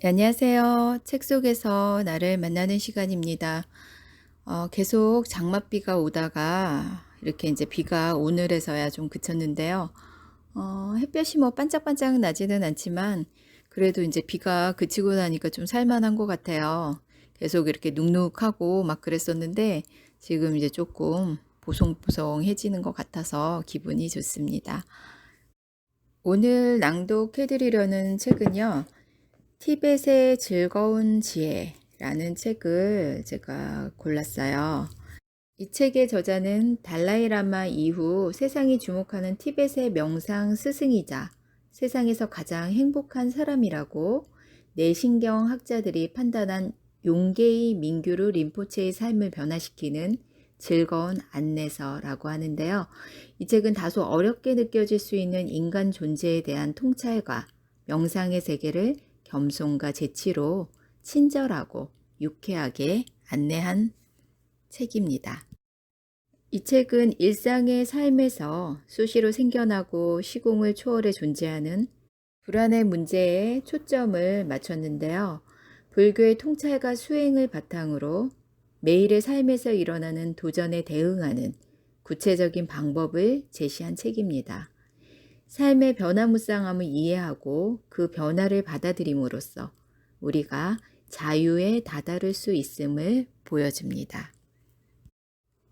네, 안녕하세요. 책 속에서 나를 만나는 시간입니다. 계속 장맛비가 오다가 이렇게 이제 비가 오늘에서야 좀 그쳤는데요. 햇볕이 뭐 반짝반짝 나지는 않지만 그래도 이제 비가 그치고 나니까 좀 살만한 것 같아요. 계속 이렇게 눅눅하고 막 그랬었는데 지금 이제 조금 보송보송해지는 것 같아서 기분이 좋습니다. 오늘 낭독해드리려는 책은요. 티벳의 즐거운 지혜라는 책을 제가 골랐어요. 이 책의 저자는 달라이라마 이후 세상이 주목하는 티벳의 명상 스승이자 세상에서 가장 행복한 사람이라고 내신경 학자들이 판단한 용게이 민규르 림포체의 삶을 변화시키는 즐거운 안내서라고 하는데요. 이 책은 다소 어렵게 느껴질 수 있는 인간 존재에 대한 통찰과 명상의 세계를 겸손과 재치로 친절하고 유쾌하게 안내한 책입니다. 이 책은 일상의 삶에서 수시로 생겨나고 시공을 초월해 존재하는 불안의 문제에 초점을 맞췄는데요. 불교의 통찰과 수행을 바탕으로 매일의 삶에서 일어나는 도전에 대응하는 구체적인 방법을 제시한 책입니다. 삶의 변화무쌍함을 이해하고 그 변화를 받아들임으로써 우리가 자유에 다다를 수 있음을 보여줍니다.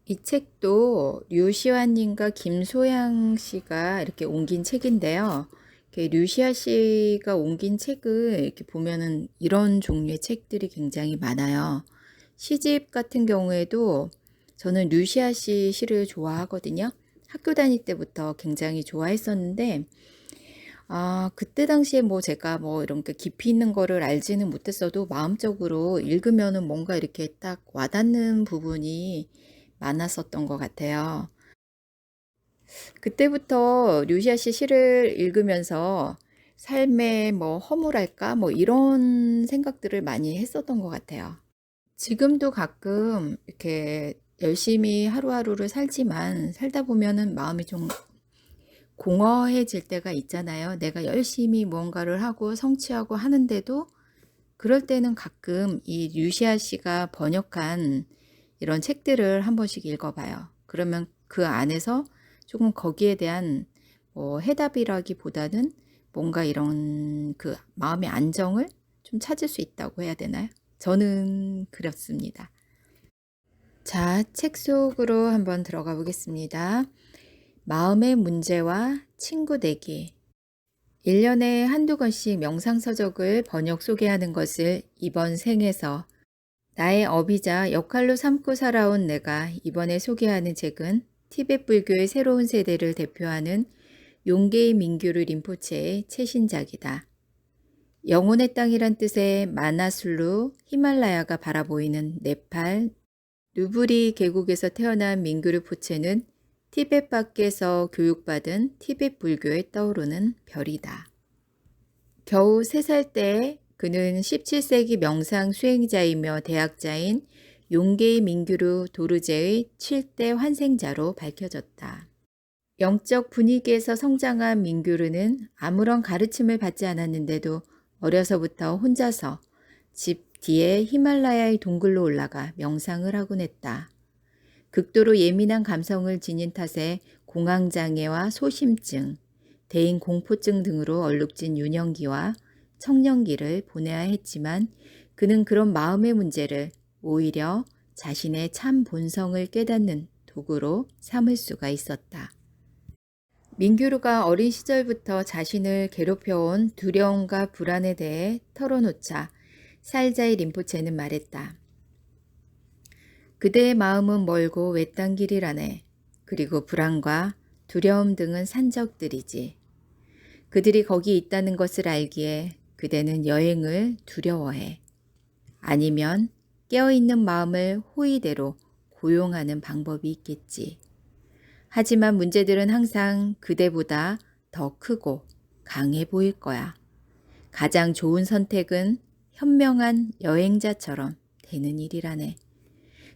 이 책도 류시환님과 김소양 씨가 이렇게 옮긴 책인데요. 류시아 씨가 옮긴 책을 이렇게 보면은 이런 종류의 책들이 굉장히 많아요. 시집 같은 경우에도 저는 류시아 씨 시를 좋아하거든요. 학교 다닐 때부터 굉장히 좋아했었는데, 그때 당시에 뭐 제가 뭐 이런 게 깊이 있는 거를 알지는 못했어도 마음적으로 읽으면은 뭔가 이렇게 딱 와닿는 부분이 많았었던 것 같아요. 그때부터 류시아 씨 시를 읽으면서 삶의 뭐 허물할까 뭐 이런 생각들을 많이 했었던 것 같아요. 지금도 가끔 이렇게 열심히 하루하루를 살지만 살다 보면은 마음이 좀 공허해질 때가 있잖아요. 내가 열심히 무언가를 하고 성취하고 하는데도 그럴 때는 가끔 이 류시아 씨가 번역한 이런 책들을 한 번씩 읽어봐요. 그러면 그 안에서 조금 거기에 대한 뭐 해답이라기보다는 뭔가 이런 그 마음의 안정을 좀 찾을 수 있다고 해야 되나요? 저는 그렇습니다. 자, 책 속으로 한번 들어가 보겠습니다. 마음의 문제와 친구 되기. 1년에 한두 권씩 명상서적을 번역 소개하는 것을 이번 생에서 나의 업이자 역할로 삼고 살아온 내가 이번에 소개하는 책은 티베트 불교의 새로운 세대를 대표하는 용게이 민규르 림포체의 최신작이다. 영혼의 땅이란 뜻의 마나술루 히말라야가 바라보이는 네팔 누브리 계곡에서 태어난 민규르 포체는 티베트 밖에서 교육받은 티베트 불교에 떠오르는 별이다. 겨우 3살 때 그는 17세기 명상 수행자이며 대학자인 용게이 민규르 도르제의 7대 환생자로 밝혀졌다. 영적 분위기에서 성장한 민규르는 아무런 가르침을 받지 않았는데도 어려서부터 혼자서 집 뒤에 히말라야의 동굴로 올라가 명상을 하곤 했다. 극도로 예민한 감성을 지닌 탓에 공황장애와 소심증, 대인 공포증 등으로 얼룩진 유년기와 청년기를 보내야 했지만 그는 그런 마음의 문제를 오히려 자신의 참 본성을 깨닫는 도구로 삼을 수가 있었다. 민규루가 어린 시절부터 자신을 괴롭혀온 두려움과 불안에 대해 털어놓자 살자이 림포체는 말했다. 그대의 마음은 멀고 외딴 길이라네. 그리고 불안과 두려움 등은 산적들이지. 그들이 거기 있다는 것을 알기에 그대는 여행을 두려워해. 아니면 깨어있는 마음을 호의대로 고용하는 방법이 있겠지. 하지만 문제들은 항상 그대보다 더 크고 강해 보일 거야. 가장 좋은 선택은 현명한 여행자처럼 되는 일이라네.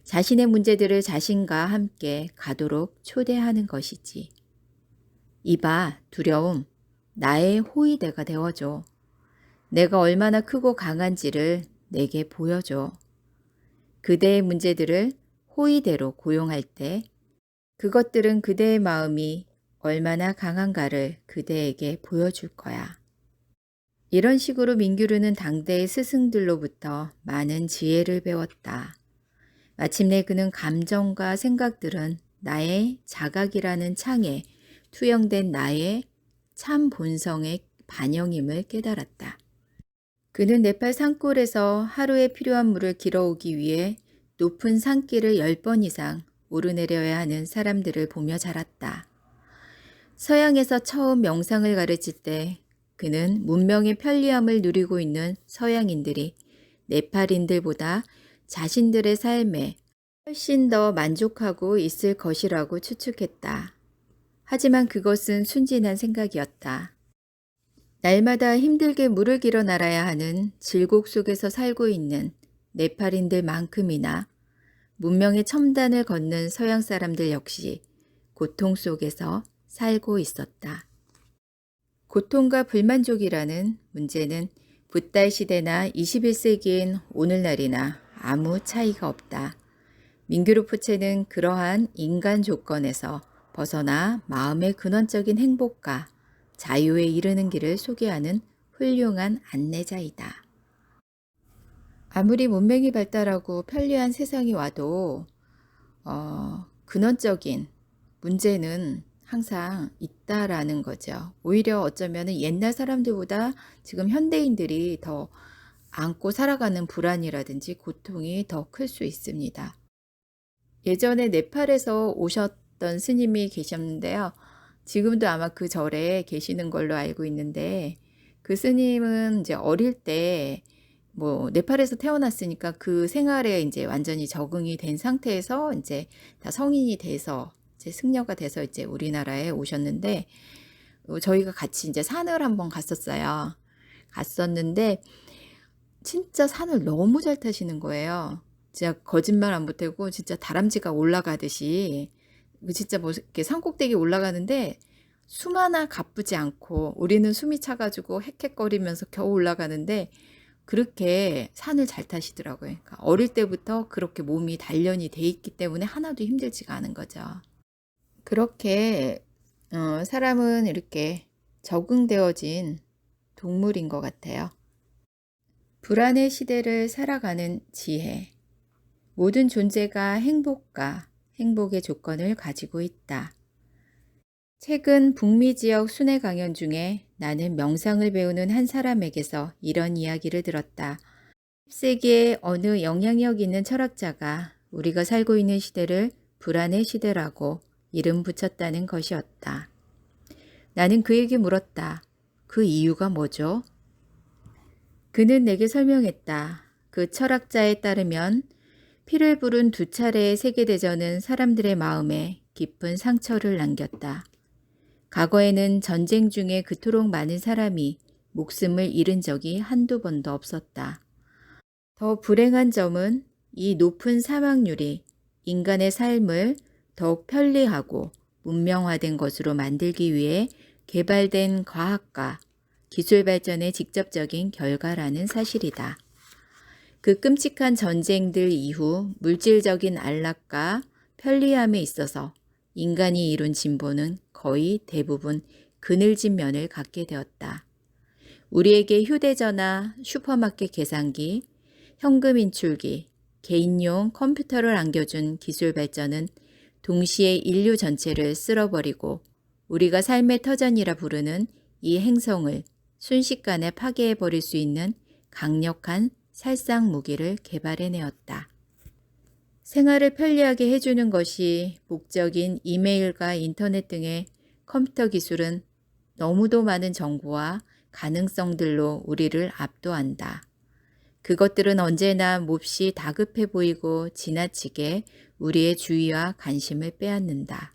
자신의 문제들을 자신과 함께 가도록 초대하는 것이지. 이봐, 두려움, 나의 호의대가 되어줘. 내가 얼마나 크고 강한지를 내게 보여줘. 그대의 문제들을 호의대로 고용할 때 그것들은 그대의 마음이 얼마나 강한가를 그대에게 보여줄 거야. 이런 식으로 민규르는 당대의 스승들로부터 많은 지혜를 배웠다. 마침내 그는 감정과 생각들은 나의 자각이라는 창에 투영된 나의 참 본성의 반영임을 깨달았다. 그는 네팔 산골에서 하루에 필요한 물을 길어오기 위해 높은 산길을 10번 이상 오르내려야 하는 사람들을 보며 자랐다. 서양에서 처음 명상을 가르칠 때 그는 문명의 편리함을 누리고 있는 서양인들이 네팔인들보다 자신들의 삶에 훨씬 더 만족하고 있을 것이라고 추측했다. 하지만 그것은 순진한 생각이었다. 날마다 힘들게 물을 길어 날아야 하는 질곡 속에서 살고 있는 네팔인들만큼이나 문명의 첨단을 걷는 서양 사람들 역시 고통 속에서 살고 있었다. 고통과 불만족이라는 문제는 붓달 시대나 21세기인 오늘날이나 아무 차이가 없다. 민규르 포체는 그러한 인간 조건에서 벗어나 마음의 근원적인 행복과 자유에 이르는 길을 소개하는 훌륭한 안내자이다. 아무리 문명이 발달하고 편리한 세상이 와도 근원적인 문제는 항상 있다라는 거죠. 오히려 어쩌면 옛날 사람들보다 지금 현대인들이 더 안고 살아가는 불안이라든지 고통이 더 클 수 있습니다. 예전에 네팔에서 오셨던 스님이 계셨는데요. 지금도 아마 그 절에 계시는 걸로 알고 있는데 그 스님은 이제 어릴 때 네팔에서 태어났으니까 그 생활에 이제 완전히 적응이 된 상태에서 이제 다 성인이 돼서 이제 승려가 돼서 이제 우리나라에 오셨는데 저희가 같이 이제 산을 한번 갔었어요. 갔었는데 진짜 산을 너무 잘 타시는 거예요. 진짜 거짓말 안 보태고 진짜 다람쥐가 올라가듯이 진짜 이렇게 산꼭대기 올라가는데 숨 하나 가쁘지 않고 우리는 숨이 차가지고 헥헥거리면서 겨우 올라가는데 그렇게 산을 잘 타시더라고요. 그러니까 어릴 때부터 그렇게 몸이 단련이 돼 있기 때문에 하나도 힘들지가 않은 거죠. 그렇게 사람은 이렇게 적응되어진 동물인 것 같아요. 불안의 시대를 살아가는 지혜. 모든 존재가 행복과 행복의 조건을 가지고 있다. 최근 북미 지역 순회 강연 중에 나는 명상을 배우는 한 사람에게서 이런 이야기를 들었다. 10세기의 어느 영향력 있는 철학자가 우리가 살고 있는 시대를 불안의 시대라고 이름 붙였다는 것이었다. 나는 그에게 물었다. 그 이유가 뭐죠? 그는 내게 설명했다. 그 철학자에 따르면 피를 부른 2차례의 세계대전은 사람들의 마음에 깊은 상처를 남겼다. 과거에는 전쟁 중에 그토록 많은 사람이 목숨을 잃은 적이 한두 번도 없었다. 더 불행한 점은 이 높은 사망률이 인간의 삶을 더욱 편리하고 문명화된 것으로 만들기 위해 개발된 과학과 기술 발전의 직접적인 결과라는 사실이다. 그 끔찍한 전쟁들 이후 물질적인 안락과 편리함에 있어서 인간이 이룬 진보는 거의 대부분 그늘진 면을 갖게 되었다. 우리에게 휴대전화, 슈퍼마켓 계산기, 현금 인출기, 개인용 컴퓨터를 안겨준 기술 발전은 동시에 인류 전체를 쓸어버리고 우리가 삶의 터전이라 부르는 이 행성을 순식간에 파괴해버릴 수 있는 강력한 살상 무기를 개발해내었다. 생활을 편리하게 해주는 것이 목적인 이메일과 인터넷 등의 컴퓨터 기술은 너무도 많은 정보와 가능성들로 우리를 압도한다. 그것들은 언제나 몹시 다급해 보이고 지나치게 우리의 주의와 관심을 빼앗는다.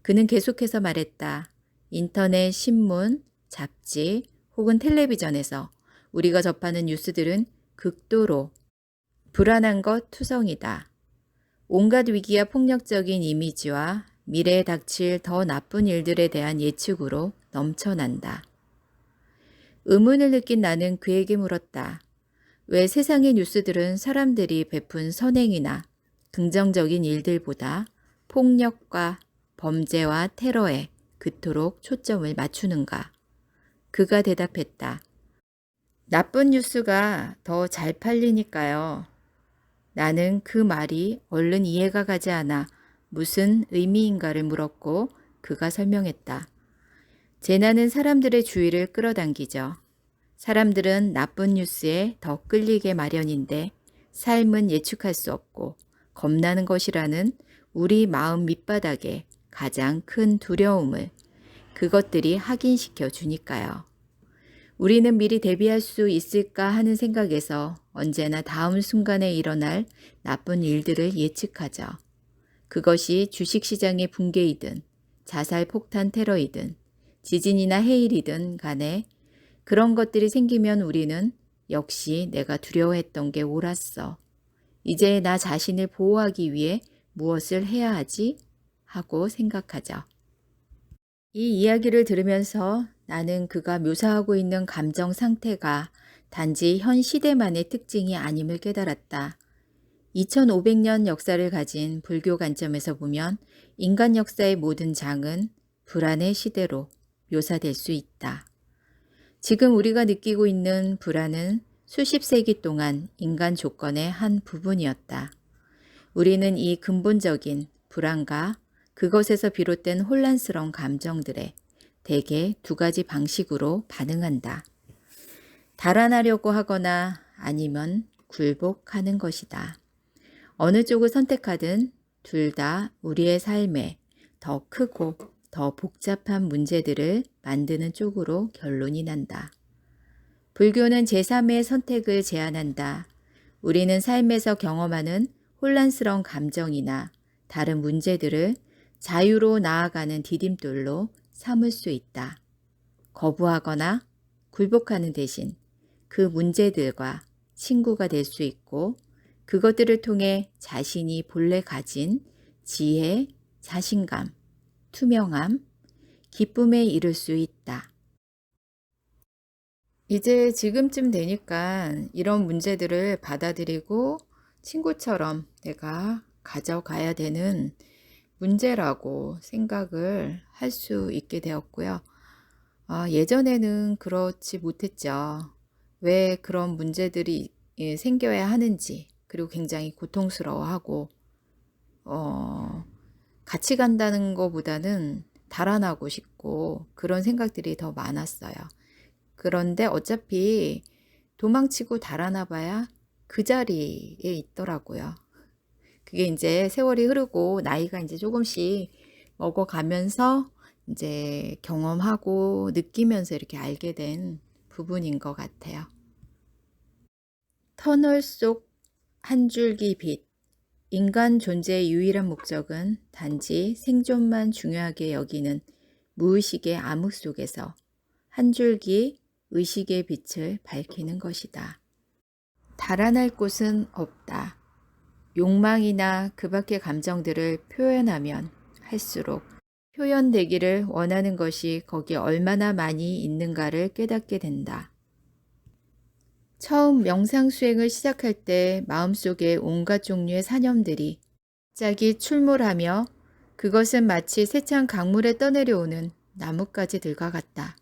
그는 계속해서 말했다. 인터넷, 신문, 잡지 혹은 텔레비전에서 우리가 접하는 뉴스들은 극도로 불안한 것 투성이다. 온갖 위기와 폭력적인 이미지와 미래에 닥칠 더 나쁜 일들에 대한 예측으로 넘쳐난다. 의문을 느낀 나는 그에게 물었다. 왜 세상의 뉴스들은 사람들이 베푼 선행이나 긍정적인 일들보다 폭력과 범죄와 테러에 그토록 초점을 맞추는가? 그가 대답했다. 나쁜 뉴스가 더 잘 팔리니까요. 나는 그 말이 얼른 이해가 가지 않아 무슨 의미인가를 물었고 그가 설명했다. 재난은 사람들의 주의를 끌어당기죠. 사람들은 나쁜 뉴스에 더 끌리게 마련인데 삶은 예측할 수 없고 겁나는 것이라는 우리 마음 밑바닥에 가장 큰 두려움을 그것들이 확인시켜 주니까요. 우리는 미리 대비할 수 있을까 하는 생각에서 언제나 다음 순간에 일어날 나쁜 일들을 예측하죠. 그것이 주식시장의 붕괴이든 자살 폭탄 테러이든 지진이나 해일이든 간에 그런 것들이 생기면 우리는 역시 내가 두려워했던 게 옳았어. 이제 나 자신을 보호하기 위해 무엇을 해야 하지? 하고 생각하죠. 이 이야기를 들으면서 나는 그가 묘사하고 있는 감정 상태가 단지 현 시대만의 특징이 아님을 깨달았다. 2500년 역사를 가진 불교 관점에서 보면 인간 역사의 모든 장은 불안의 시대로 묘사될 수 있다. 지금 우리가 느끼고 있는 불안은 수십 세기 동안 인간 조건의 한 부분이었다. 우리는 이 근본적인 불안과 그것에서 비롯된 혼란스러운 감정들에 대개 두 가지 방식으로 반응한다. 달아나려고 하거나 아니면 굴복하는 것이다. 어느 쪽을 선택하든 둘 다 우리의 삶에 더 크고 더 복잡한 문제들을 만드는 쪽으로 결론이 난다. 불교는 제3의 선택을 제안한다. 우리는 삶에서 경험하는 혼란스러운 감정이나 다른 문제들을 자유로 나아가는 디딤돌로 삼을 수 있다. 거부하거나 굴복하는 대신 그 문제들과 친구가 될 수 있고 그것들을 통해 자신이 본래 가진 지혜, 자신감, 투명함, 기쁨에 이를 수 있다. 이제 지금쯤 되니까 이런 문제들을 받아들이고 친구처럼 내가 가져가야 되는 문제라고 생각을 할 수 있게 되었고요. 예전에는 그렇지 못했죠. 왜 그런 문제들이 생겨야 하는지, 그리고 굉장히 고통스러워하고, 같이 간다는 것보다는 달아나고 싶고 그런 생각들이 더 많았어요. 그런데 어차피 도망치고 달아나 봐야 그 자리에 있더라고요. 그게 이제 세월이 흐르고 나이가 이제 조금씩 먹어가면서 이제 경험하고 느끼면서 이렇게 알게 된 부분인 것 같아요. 터널 속 한 줄기 빛. 인간 존재의 유일한 목적은 단지 생존만 중요하게 여기는 무의식의 암흑 속에서 한 줄기 의식의 빛을 밝히는 것이다. 달아날 곳은 없다. 욕망이나 그 밖의 감정들을 표현하면 할수록 표현되기를 원하는 것이 거기에 얼마나 많이 있는가를 깨닫게 된다. 처음 명상 수행을 시작할 때 마음속에 온갖 종류의 사념들이 갑자기 출몰하며 그것은 마치 세찬 강물에 떠내려오는 나뭇가지들과 같다.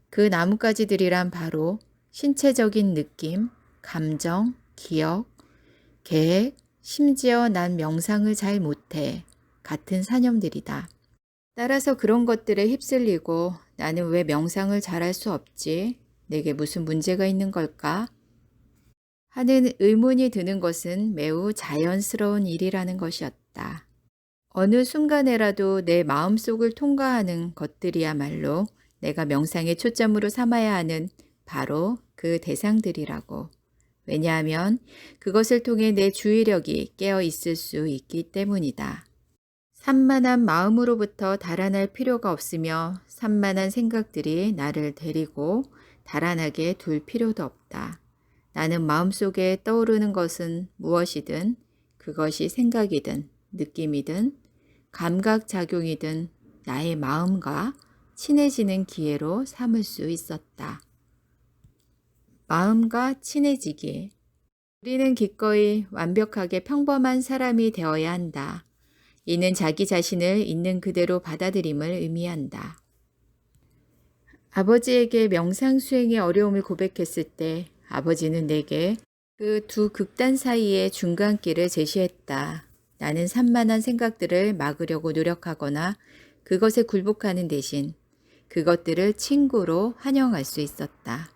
그 나뭇가지들이란 바로 신체적인 느낌, 감정, 기억, 계획, 심지어 난 명상을 잘 못해 같은 사념들이다. 따라서 그런 것들에 휩쓸리고 나는 왜 명상을 잘할 수 없지? 내게 무슨 문제가 있는 걸까? 하는 의문이 드는 것은 매우 자연스러운 일이라는 것이었다. 어느 순간에라도 내 마음속을 통과하는 것들이야말로 내가 명상의 초점으로 삼아야 하는 바로 그 대상들이라고. 왜냐하면 그것을 통해 내 주의력이 깨어 있을 수 있기 때문이다. 산만한 마음으로부터 달아날 필요가 없으며 산만한 생각들이 나를 데리고 달아나게 둘 필요도 없다. 나는 마음속에 떠오르는 것은 무엇이든 그것이 생각이든 느낌이든 감각작용이든 나의 마음과 친해지는 기회로 삼을 수 있었다. 마음과 친해지기. 우리는 기꺼이 완벽하게 평범한 사람이 되어야 한다. 이는 자기 자신을 있는 그대로 받아들임을 의미한다. 아버지에게 명상 수행의 어려움을 고백했을 때 아버지는 내게 그 두 극단 사이의 중간길을 제시했다. 나는 산만한 생각들을 막으려고 노력하거나 그것에 굴복하는 대신 그것들을 친구로 환영할 수 있었다.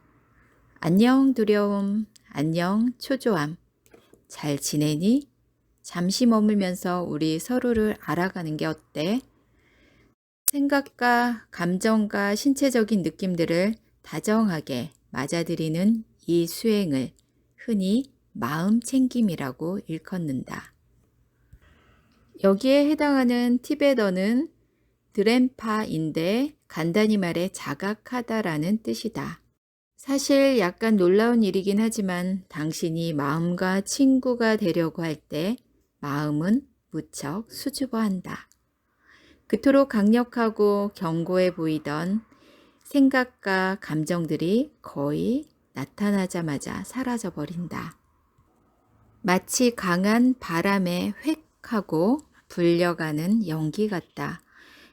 안녕 두려움, 안녕 초조함. 잘 지내니? 잠시 머물면서 우리 서로를 알아가는 게 어때? 생각과 감정과 신체적인 느낌들을 다정하게 맞아들이는 이 수행을 흔히 마음 챙김이라고 일컫는다. 여기에 해당하는 티베터는 드렌파인데 간단히 말해 자각하다라는 뜻이다. 사실 약간 놀라운 일이긴 하지만 당신이 마음과 친구가 되려고 할 때 마음은 무척 수줍어한다. 그토록 강력하고 견고해 보이던 생각과 감정들이 거의 나타나자마자 사라져 버린다. 마치 강한 바람에 획 하고 불려가는 연기 같다.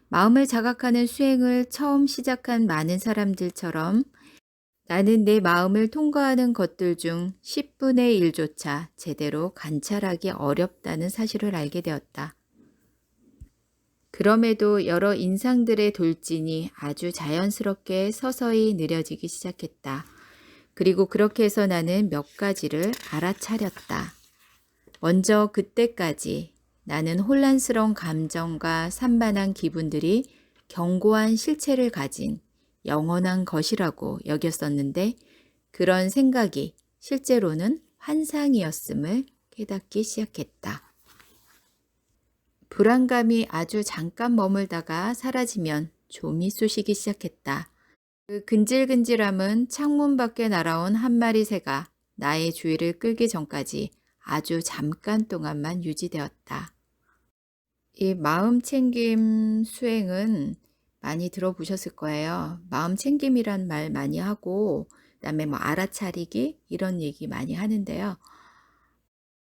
마음을 자각하는 수행을 처음 시작한 많은 사람들처럼 나는 내 마음을 통과하는 것들 중 10분의 1조차 제대로 관찰하기 어렵다는 사실을 알게 되었다. 그럼에도 여러 인상들의 돌진이 아주 자연스럽게 서서히 느려지기 시작했다. 그리고 그렇게 해서 나는 몇 가지를 알아차렸다. 먼저 그때까지 나는 혼란스러운 감정과 산만한 기분들이 견고한 실체를 가진 영원한 것이라고 여겼었는데 그런 생각이 실제로는 환상이었음을 깨닫기 시작했다. 불안감이 아주 잠깐 머물다가 사라지면 좀이 쑤시기 시작했다. 그 근질근질함은 창문 밖에 날아온 한 마리 새가 나의 주의를 끌기 전까지 아주 잠깐 동안만 유지되었다. 이 마음 챙김 수행은 많이 들어보셨을 거예요. 마음 챙김이란 말 많이 하고 그다음에 뭐 알아차리기 이런 얘기 많이 하는데요.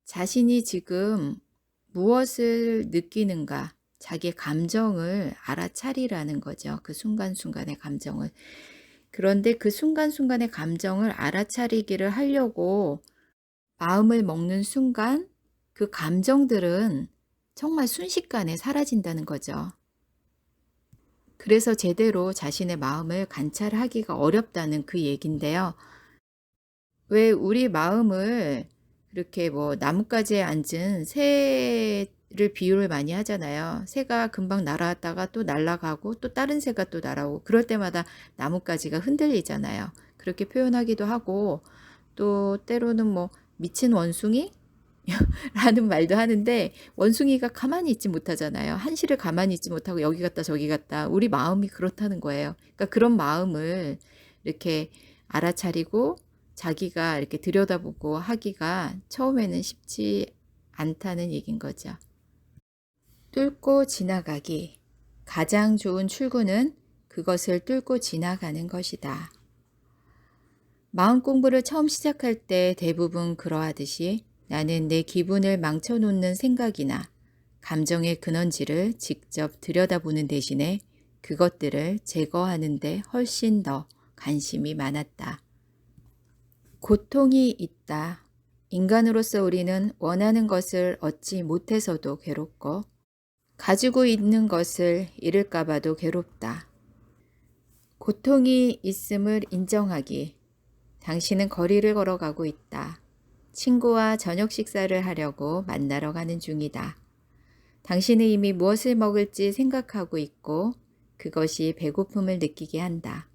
자신이 지금 무엇을 느끼는가, 자기의 감정을 알아차리라는 거죠. 그 순간순간의 감정을. 그런데 그 순간순간의 감정을 알아차리기를 하려고 마음을 먹는 순간 그 감정들은 정말 순식간에 사라진다는 거죠. 그래서 제대로 자신의 마음을 관찰하기가 어렵다는 그 얘긴데요. 왜 우리 마음을 이렇게 뭐 나뭇가지에 앉은 새를 비유를 많이 하잖아요. 새가 금방 날아왔다가 또 날아가고 또 다른 새가 또 날아오고 그럴 때마다 나뭇가지가 흔들리잖아요. 그렇게 표현하기도 하고 또 때로는 뭐 미친 원숭이? 라는 말도 하는데 원숭이가 가만히 있지 못하잖아요. 한시를 가만히 있지 못하고 여기 갔다 저기 갔다. 우리 마음이 그렇다는 거예요. 그러니까 그런 마음을 이렇게 알아차리고 자기가 이렇게 들여다보고 하기가 처음에는 쉽지 않다는 얘긴 거죠. 뚫고 지나가기. 가장 좋은 출구는 그것을 뚫고 지나가는 것이다. 마음 공부를 처음 시작할 때 대부분 그러하듯이 나는 내 기분을 망쳐놓는 생각이나 감정의 근원지를 직접 들여다보는 대신에 그것들을 제거하는 데 훨씬 더 관심이 많았다. 고통이 있다. 인간으로서 우리는 원하는 것을 얻지 못해서도 괴롭고 가지고 있는 것을 잃을까 봐도 괴롭다. 고통이 있음을 인정하기. 당신은 거리를 걸어가고 있다. 친구와 저녁 식사를 하려고 만나러 가는 중이다. 당신은 이미 무엇을 먹을지 생각하고 있고 그것이 배고픔을 느끼게 한다.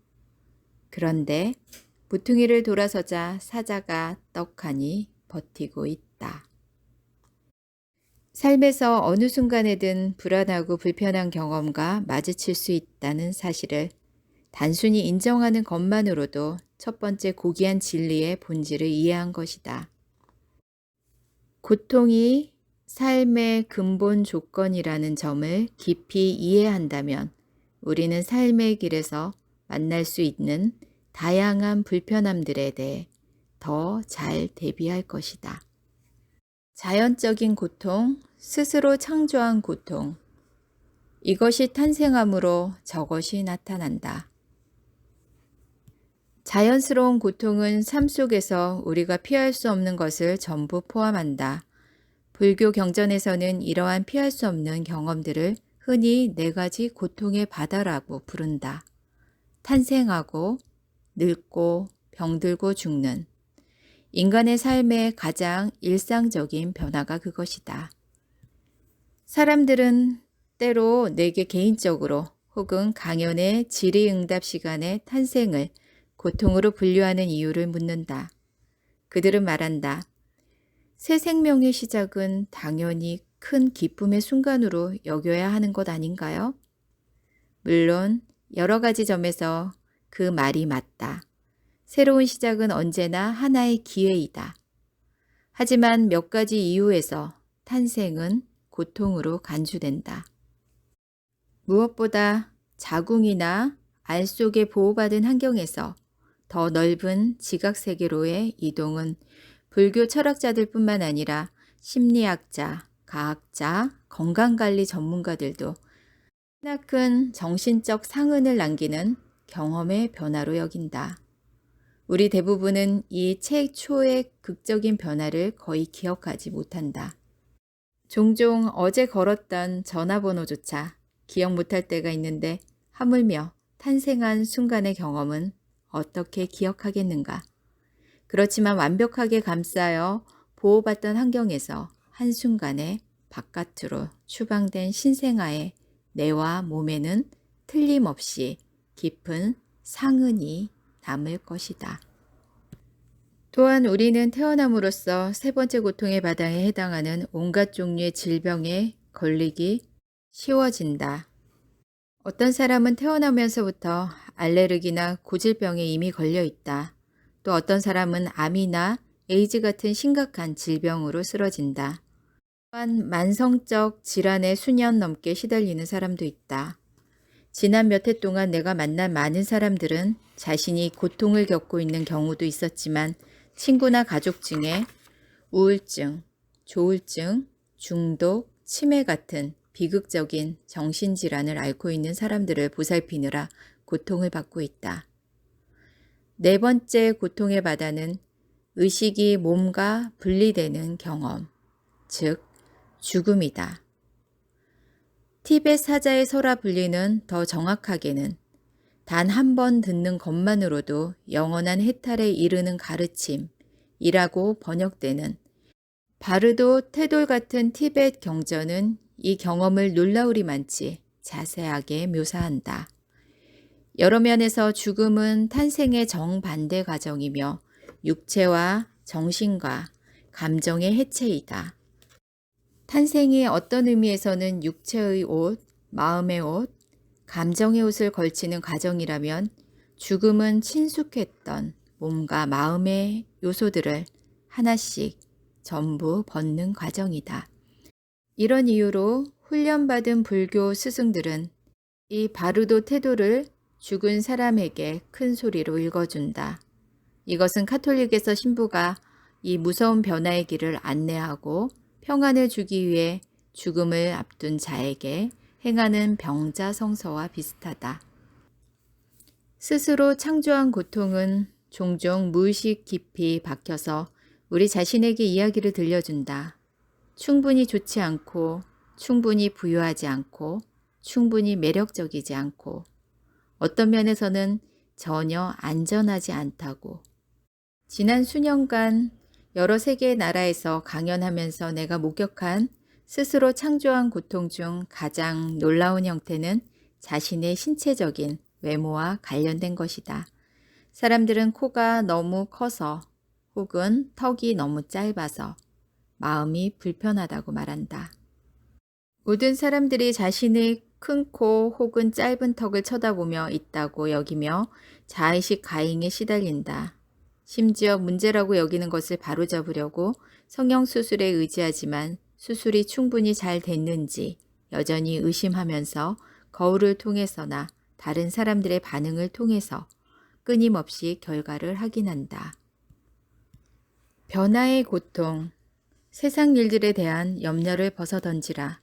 그런데 부퉁이를 돌아서자 사자가 떡하니 버티고 있다. 삶에서 어느 순간에든 불안하고 불편한 경험과 마주칠 수 있다는 사실을 단순히 인정하는 것만으로도 첫 번째 고귀한 진리의 본질을 이해한 것이다. 고통이 삶의 근본 조건이라는 점을 깊이 이해한다면 우리는 삶의 길에서 만날 수 있는 다양한 불편함들에 대해 더 잘 대비할 것이다. 자연적인 고통, 스스로 창조한 고통. 이것이 탄생함으로 저것이 나타난다. 자연스러운 고통은 삶 속에서 우리가 피할 수 없는 것을 전부 포함한다. 불교 경전에서는 이러한 피할 수 없는 경험들을 흔히 네 가지 고통의 바다라고 부른다. 탄생하고, 늙고, 병들고 죽는. 인간의 삶의 가장 일상적인 변화가 그것이다. 사람들은 때로 내게 개인적으로 혹은 강연의 질의응답 시간에 탄생을 고통으로 분류하는 이유를 묻는다. 그들은 말한다. 새 생명의 시작은 당연히 큰 기쁨의 순간으로 여겨야 하는 것 아닌가요? 물론 여러 가지 점에서 그 말이 맞다. 새로운 시작은 언제나 하나의 기회이다. 하지만 몇 가지 이유에서 탄생은 고통으로 간주된다. 무엇보다 자궁이나 알 속에 보호받은 환경에서 더 넓은 지각세계로의 이동은 불교 철학자들뿐만 아니라 심리학자, 과학자, 건강관리 전문가들도 크나큰 정신적 상흔을 남기는 경험의 변화로 여긴다. 우리 대부분은 이 최초의 극적인 변화를 거의 기억하지 못한다. 종종 어제 걸었던 전화번호조차 기억 못할 때가 있는데 하물며 탄생한 순간의 경험은 어떻게 기억하겠는가. 그렇지만 완벽하게 감싸여 보호받던 환경에서 한순간에 바깥으로 추방된 신생아의 뇌와 몸에는 틀림없이 깊은 상흔이 남을 것이다. 또한 우리는 태어남으로써 세 번째 고통의 바다에 해당하는 온갖 종류의 질병에 걸리기 쉬워진다. 어떤 사람은 태어나면서부터 알레르기나 고질병에 이미 걸려 있다. 또 어떤 사람은 암이나 에이즈 같은 심각한 질병으로 쓰러진다. 또한 만성적 질환에 수년 넘게 시달리는 사람도 있다. 지난 몇 해 동안 내가 만난 많은 사람들은 자신이 고통을 겪고 있는 경우도 있었지만 친구나 가족 중에 우울증, 조울증, 중독, 치매 같은 비극적인 정신질환을 앓고 있는 사람들을 보살피느라 고통을 받고 있다. 네 번째 고통의 바다는 의식이 몸과 분리되는 경험, 즉 죽음이다. 티벳 사자의 서라 불리는 더 정확하게는 단 한 번 듣는 것만으로도 영원한 해탈에 이르는 가르침이라고 번역되는 바르도 테돌 같은 티벳 경전은 이 경험을 놀라우리만치 자세하게 묘사한다. 여러 면에서 죽음은 탄생의 정반대 과정이며 육체와 정신과 감정의 해체이다. 탄생이 어떤 의미에서는 육체의 옷, 마음의 옷, 감정의 옷을 걸치는 과정이라면 죽음은 친숙했던 몸과 마음의 요소들을 하나씩 전부 벗는 과정이다. 이런 이유로 훈련받은 불교 스승들은 이 바르도 태도를 죽은 사람에게 큰 소리로 읽어준다. 이것은 카톨릭에서 신부가 이 무서운 변화의 길을 안내하고 평안을 주기 위해 죽음을 앞둔 자에게 행하는 병자 성서와 비슷하다. 스스로 창조한 고통은 종종 무의식 깊이 박혀서 우리 자신에게 이야기를 들려준다. 충분히 좋지 않고, 충분히 부유하지 않고, 충분히 매력적이지 않고, 어떤 면에서는 전혀 안전하지 않다고. 지난 수년간 여러 세계의 나라에서 강연하면서 내가 목격한 스스로 창조한 고통 중 가장 놀라운 형태는 자신의 신체적인 외모와 관련된 것이다. 사람들은 코가 너무 커서 혹은 턱이 너무 짧아서 마음이 불편하다고 말한다. 모든 사람들이 자신의 큰 코 혹은 짧은 턱을 쳐다보며 있다고 여기며 자의식 과잉에 시달린다. 심지어 문제라고 여기는 것을 바로잡으려고 성형수술에 의지하지만 수술이 충분히 잘 됐는지 여전히 의심하면서 거울을 통해서나 다른 사람들의 반응을 통해서 끊임없이 결과를 확인한다. 변화의 고통, 세상 일들에 대한 염려를 벗어던지라.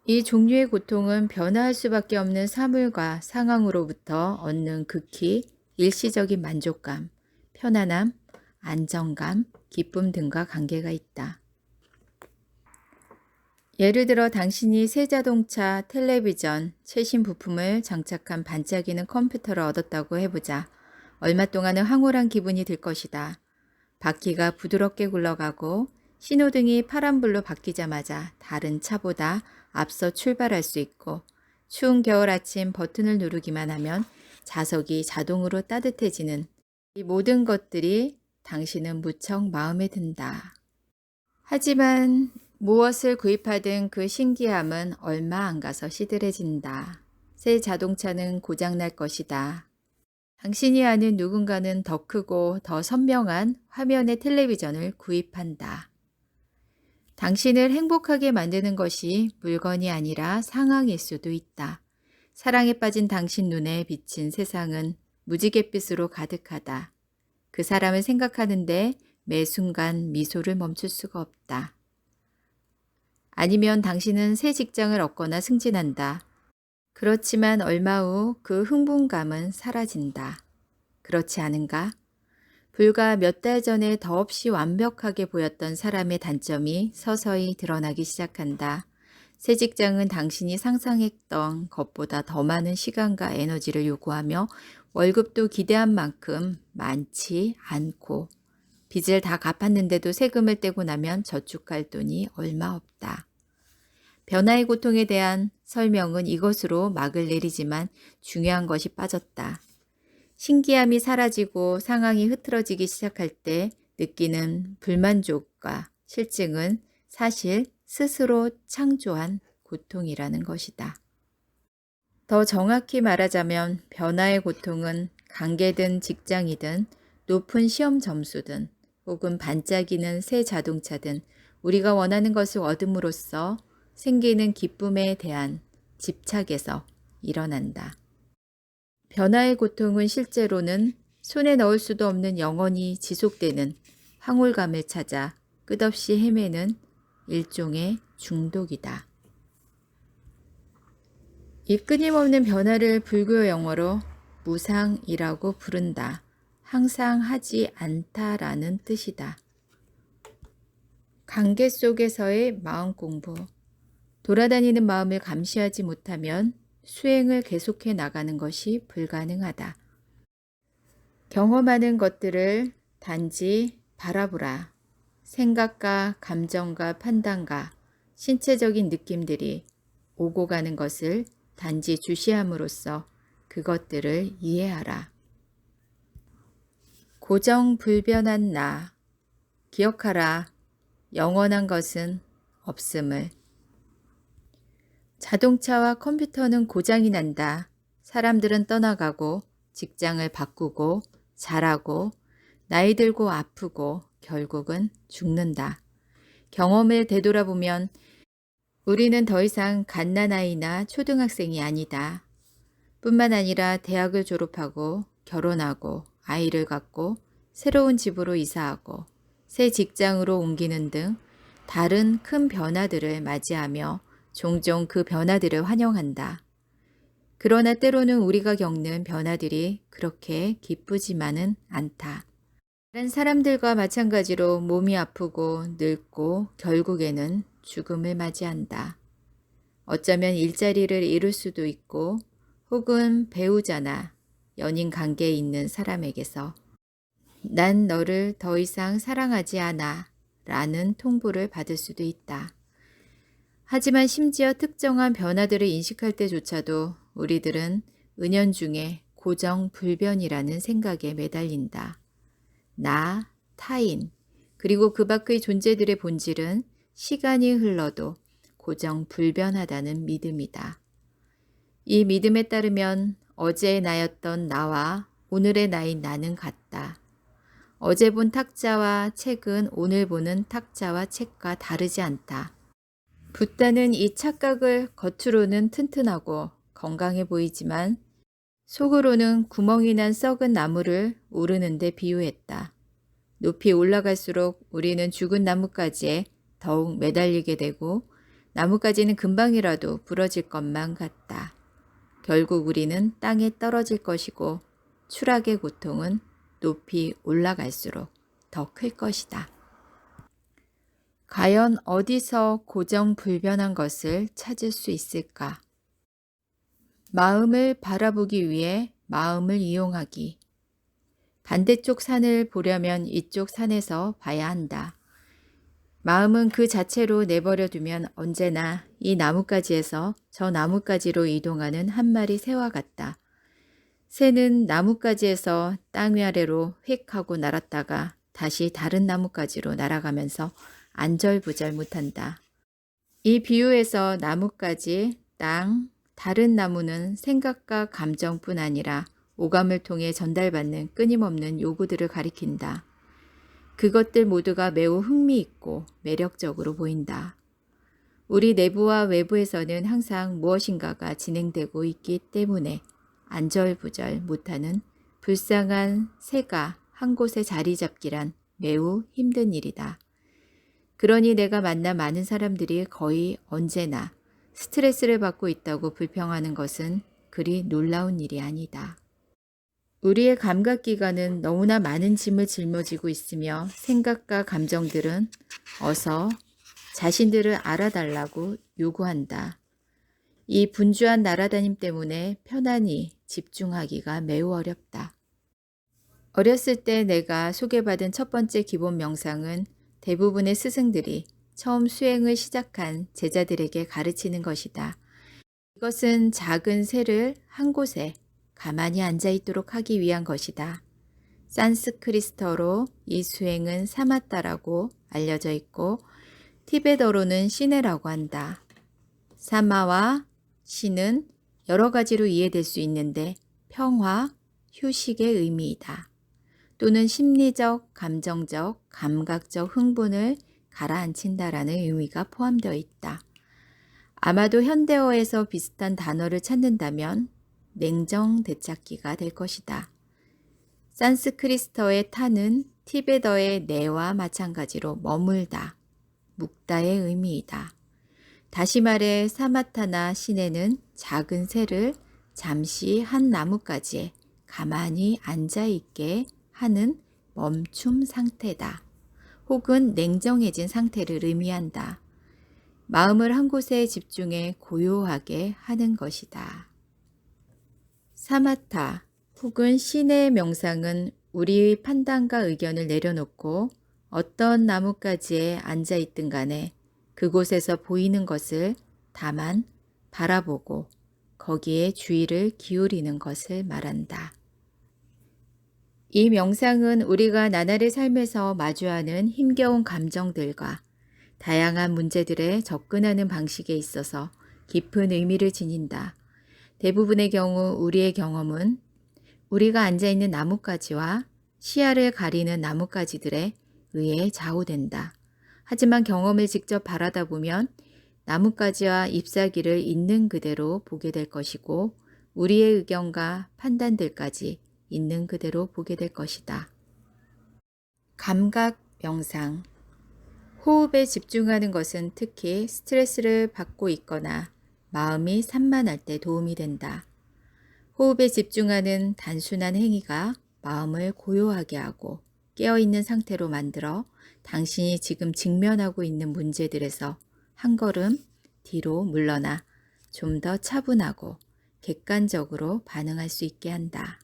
이 종류의 고통은 변화할 수밖에 없는 사물과 상황으로부터 얻는 극히 일시적인 만족감, 편안함, 안정감, 기쁨 등과 관계가 있다. 예를 들어 당신이 새 자동차, 텔레비전, 최신 부품을 장착한 반짝이는 컴퓨터를 얻었다고 해보자. 얼마 동안은 황홀한 기분이 들 것이다. 바퀴가 부드럽게 굴러가고 신호등이 파란불로 바뀌자마자 다른 차보다 앞서 출발할 수 있고 추운 겨울 아침 버튼을 누르기만 하면 좌석이 자동으로 따뜻해지는 이 모든 것들이 당신은 무척 마음에 든다. 하지만 무엇을 구입하든 그 신기함은 얼마 안 가서 시들해진다. 새 자동차는 고장날 것이다. 당신이 아는 누군가는 더 크고 더 선명한 화면의 텔레비전을 구입한다. 당신을 행복하게 만드는 것이 물건이 아니라 상황일 수도 있다. 사랑에 빠진 당신 눈에 비친 세상은 무지갯빛으로 가득하다. 그 사람을 생각하는데 매 순간 미소를 멈출 수가 없다. 아니면 당신은 새 직장을 얻거나 승진한다. 그렇지만 얼마 후 그 흥분감은 사라진다. 그렇지 않은가? 불과 몇 달 전에 더없이 완벽하게 보였던 사람의 단점이 서서히 드러나기 시작한다. 새 직장은 당신이 상상했던 것보다 더 많은 시간과 에너지를 요구하며 월급도 기대한 만큼 많지 않고 빚을 다 갚았는데도 세금을 떼고 나면 저축할 돈이 얼마 없다. 변화의 고통에 대한 설명은 이것으로 막을 내리지만 중요한 것이 빠졌다. 신기함이 사라지고 상황이 흐트러지기 시작할 때 느끼는 불만족과 실증은 사실 스스로 창조한 고통이라는 것이다. 더 정확히 말하자면 변화의 고통은 관계든 직장이든 높은 시험 점수든 혹은 반짝이는 새 자동차든 우리가 원하는 것을 얻음으로써 생기는 기쁨에 대한 집착에서 일어난다. 변화의 고통은 실제로는 손에 넣을 수도 없는 영원히 지속되는 황홀감을 찾아 끝없이 헤매는 일종의 중독이다. 이 끊임없는 변화를 불교 영어로 무상이라고 부른다. 항상 하지 않다라는 뜻이다. 관계 속에서의 마음 공부. 돌아다니는 마음을 감시하지 못하면 수행을 계속해 나가는 것이 불가능하다. 경험하는 것들을 단지 바라보라. 생각과 감정과 판단과 신체적인 느낌들이 오고 가는 것을 단지 주시함으로써 그것들을 이해하라. 고정불변한 나. 기억하라. 영원한 것은 없음을. 자동차와 컴퓨터는 고장이 난다. 사람들은 떠나가고 직장을 바꾸고 자라고 나이 들고 아프고 결국은 죽는다. 경험을 되돌아보면 우리는 더 이상 갓난아이나 초등학생이 아니다. 뿐만 아니라 대학을 졸업하고 결혼하고 아이를 갖고 새로운 집으로 이사하고 새 직장으로 옮기는 등 다른 큰 변화들을 맞이하며 종종 그 변화들을 환영한다. 그러나 때로는 우리가 겪는 변화들이 그렇게 기쁘지만은 않다. 다른 사람들과 마찬가지로 몸이 아프고 늙고 결국에는 죽음을 맞이한다. 어쩌면 일자리를 잃을 수도 있고 혹은 배우자나 연인 관계에 있는 사람에게서 난 너를 더 이상 사랑하지 않아 라는 통보를 받을 수도 있다. 하지만 심지어 특정한 변화들을 인식할 때조차도 우리들은 은연중에 고정불변이라는 생각에 매달린다. 나, 타인, 그리고 그 밖의 존재들의 본질은 시간이 흘러도 고정불변하다는 믿음이다. 이 믿음에 따르면 어제의 나였던 나와 오늘의 나인 나는 같다. 어제 본 탁자와 책은 오늘 보는 탁자와 책과 다르지 않다. 붓다는 이 착각을 겉으로는 튼튼하고 건강해 보이지만 속으로는 구멍이 난 썩은 나무를 오르는 데 비유했다. 높이 올라갈수록 우리는 죽은 나뭇가지에 더욱 매달리게 되고 나뭇가지는 금방이라도 부러질 것만 같다. 결국 우리는 땅에 떨어질 것이고 추락의 고통은 높이 올라갈수록 더 클 것이다. 과연 어디서 고정불변한 것을 찾을 수 있을까? 마음을 바라보기 위해 마음을 이용하기. 반대쪽 산을 보려면 이쪽 산에서 봐야 한다. 마음은 그 자체로 내버려 두면 언제나 이 나뭇가지에서 저 나뭇가지로 이동하는 한 마리 새와 같다. 새는 나뭇가지에서 땅 위아래로 휙 하고 날았다가 다시 다른 나뭇가지로 날아가면서 안절부절 못한다. 이 비유에서 나뭇가지, 땅, 다른 나무는 생각과 감정뿐 아니라 오감을 통해 전달받는 끊임없는 요구들을 가리킨다. 그것들 모두가 매우 흥미있고 매력적으로 보인다. 우리 내부와 외부에서는 항상 무엇인가가 진행되고 있기 때문에 안절부절 못하는 불쌍한 새가 한 곳에 자리 잡기란 매우 힘든 일이다. 그러니 내가 만난 많은 사람들이 거의 언제나 스트레스를 받고 있다고 불평하는 것은 그리 놀라운 일이 아니다. 우리의 감각기관은 너무나 많은 짐을 짊어지고 있으며 생각과 감정들은 어서 자신들을 알아달라고 요구한다. 이 분주한 날아다님 때문에 편안히 집중하기가 매우 어렵다. 어렸을 때 내가 소개받은 첫 번째 기본 명상은 대부분의 스승들이 처음 수행을 시작한 제자들에게 가르치는 것이다. 이것은 작은 새를 한 곳에 가만히 앉아 있도록 하기 위한 것이다. 산스크리트어로 이 수행은 사마타라고 알려져 있고 티베트어로는 시네라고 한다. 사마와 시는 여러 가지로 이해될 수 있는데 평화, 휴식의 의미이다. 또는 심리적, 감정적, 감각적 흥분을 가라앉힌다라는 의미가 포함되어 있다. 아마도 현대어에서 비슷한 단어를 찾는다면 냉정 되찾기가 될 것이다. 산스크리트어의 타는 티베트어의 네와 마찬가지로 머물다, 묵다의 의미이다. 다시 말해 사마타나 시네는 작은 새를 잠시 한 나뭇가지에 가만히 앉아있게 하는 멈춤 상태다. 혹은 냉정해진 상태를 의미한다. 마음을 한 곳에 집중해 고요하게 하는 것이다. 사마타 혹은 신의 명상은 우리 판단과 의견을 내려놓고 어떤 나뭇가지에 앉아있든 간에 그곳에서 보이는 것을 다만 바라보고 거기에 주의를 기울이는 것을 말한다. 이 명상은 우리가 나날의 삶에서 마주하는 힘겨운 감정들과 다양한 문제들에 접근하는 방식에 있어서 깊은 의미를 지닌다. 대부분의 경우 우리의 경험은 우리가 앉아있는 나뭇가지와 시야를 가리는 나뭇가지들에 의해 좌우된다. 하지만 경험을 직접 바라다 보면 나뭇가지와 잎사귀를 있는 그대로 보게 될 것이고 우리의 의견과 판단들까지 있는 그대로 보게 될 것이다. 감각 명상. 호흡에 집중하는 것은 특히 스트레스를 받고 있거나 마음이 산만할 때 도움이 된다. 호흡에 집중하는 단순한 행위가 마음을 고요하게 하고 깨어있는 상태로 만들어 당신이 지금 직면하고 있는 문제들에서 한 걸음 뒤로 물러나 좀 더 차분하고 객관적으로 반응할 수 있게 한다.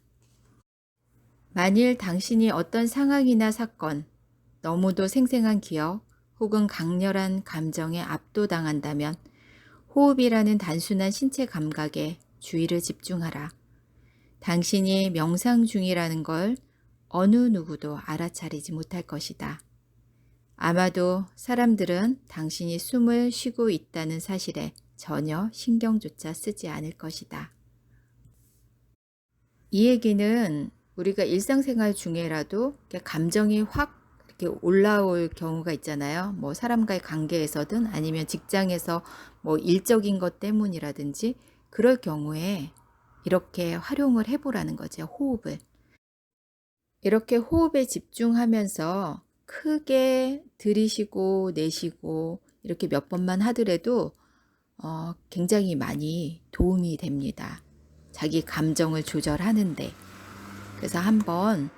만일 당신이 어떤 상황이나 사건, 너무도 생생한 기억 혹은 강렬한 감정에 압도당한다면 호흡이라는 단순한 신체 감각에 주의를 집중하라. 당신이 명상 중이라는 걸 어느 누구도 알아차리지 못할 것이다. 아마도 사람들은 당신이 숨을 쉬고 있다는 사실에 전혀 신경조차 쓰지 않을 것이다. 이 얘기는 우리가 일상생활 중에라도 감정이 확 이렇게 올라올 경우가 있잖아요. 뭐 사람과의 관계에서든 아니면 직장에서 뭐 일적인 것 때문이라든지 그럴 경우에 이렇게 활용을 해보라는 거죠. 호흡을. 이렇게 호흡에 집중하면서 크게 들이쉬고 내쉬고 이렇게 몇 번만 하더라도 굉장히 많이 도움이 됩니다. 자기 감정을 조절하는데. 그래서 한번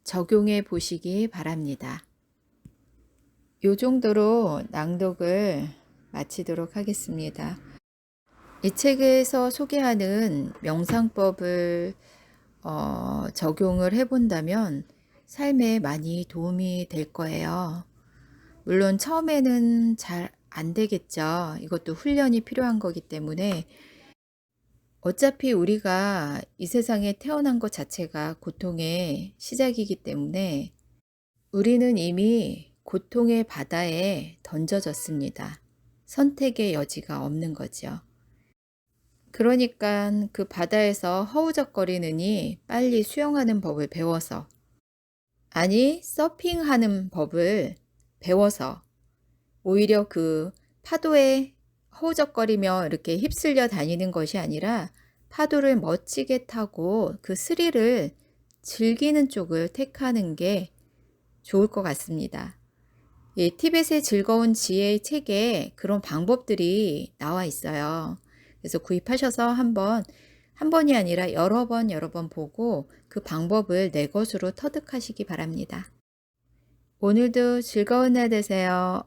적용해 보시기 바랍니다. 요 정도로 낭독을 마치도록 하겠습니다. 이 책에서 소개하는 명상법을 적용을 해본다면 삶에 많이 도움이 될 거예요. 물론 처음에는 잘 안 되겠죠. 이것도 훈련이 필요한 거기 때문에 어차피 우리가 이 세상에 태어난 것 자체가 고통의 시작이기 때문에 우리는 이미 고통의 바다에 던져졌습니다. 선택의 여지가 없는 거죠. 그러니까 그 바다에서 허우적거리느니 빨리 수영하는 법을 배워서, 아니 서핑하는 법을 배워서 오히려 그 파도에 허우적거리며 이렇게 휩쓸려 다니는 것이 아니라 파도를 멋지게 타고 그 스릴을 즐기는 쪽을 택하는 게 좋을 것 같습니다. 이 티벳의 즐거운 지혜 책에 그런 방법들이 나와 있어요. 그래서 구입하셔서 한 번이 아니라 여러 번 보고 그 방법을 내 것으로 터득하시기 바랍니다. 오늘도 즐거운 날 되세요.